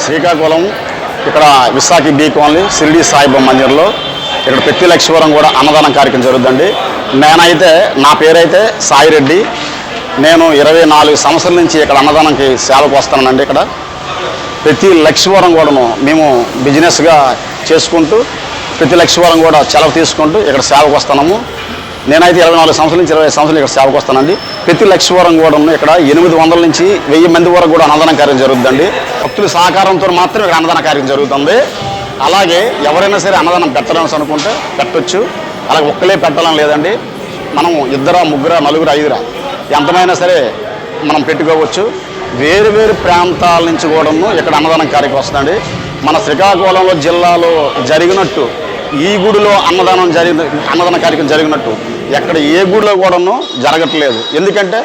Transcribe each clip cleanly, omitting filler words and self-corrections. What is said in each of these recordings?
శ్రీకాకుళం ఇక్కడ Visakha be colony Shirdi Saibaba మందిర్లో ఇక్కడ ప్రతి లక్ష్మీవరం కూడా అన్నదానం కార్యక్రమం జరుగుతుందండి. నేనైతే నా పేరైతే సాయిరెడ్డి. నేను 24 సంవత్సరాల నుంచి ఇక్కడ అన్నదానంకి సేవకు వస్తానండి. ఇక్కడ ప్రతి లక్ష్మీవరం కూడాను మేము బిజినెస్గా చేసుకుంటూ ప్రతి లక్ష్మీవరం కూడా సెలవు తీసుకుంటూ ఇక్కడ సేవకు వస్తున్నాము. నేనైతే 24 సంవత్సరాల నుంచి 25 సంవత్సరాలు ఇక్కడ సేవకు వస్తానండి. ప్రతి లక్ష్మీవరం కూడా ఇక్కడ 800 నుంచి 1000 మంది వరకు కూడా అన్నదాన కార్యం జరుగుతుందండి. భక్తుల సహకారంతో మాత్రం ఇక్కడ అన్నదాన కార్యం జరుగుతుంది. అలాగే ఎవరైనా సరే అన్నదానం పెట్టాలని అనుకుంటే పెట్టొచ్చు. అలాగే ఒక్కలే పెట్టాలని లేదండి. మనం 2, 3, 4, 5 ఎంతమైనా సరే మనం పెట్టుకోవచ్చు. వేరు వేరు ప్రాంతాల నుంచి కూడా ఇక్కడ అన్నదానం కార్యక్రమం వస్తుందండి. మన శ్రీకాకుళంలో జిల్లాలో జరిగినట్టు ఈ గుడిలో అన్నదాన కార్యక్రమం జరిగినట్టు ఎక్కడ ఏ గుడిలో కూడాను జరగట్లేదు. ఎందుకంటే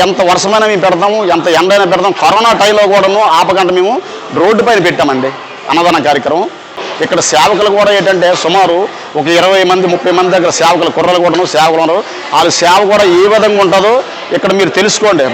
ఎంత వర్షమైనా మేము పెడతాము, ఎంత ఎండైనా పెడతాం. కరోనా టైంలో కూడాను ఆపకుండా మేము రోడ్డు పైన పెట్టామండి అన్నదాన కార్యక్రమం. ఇక్కడ సేవకులు కూడా ఏంటంటే సుమారు ఒక 20 మంది 30 మంది దగ్గర సేవకులు కుర్రలు కూడాను సేవకులు ఉన్నారు. వాళ్ళ సేవ కూడా ఏ విధంగా ఉంటుందో ఇక్కడ మీరు తెలుసుకోండి.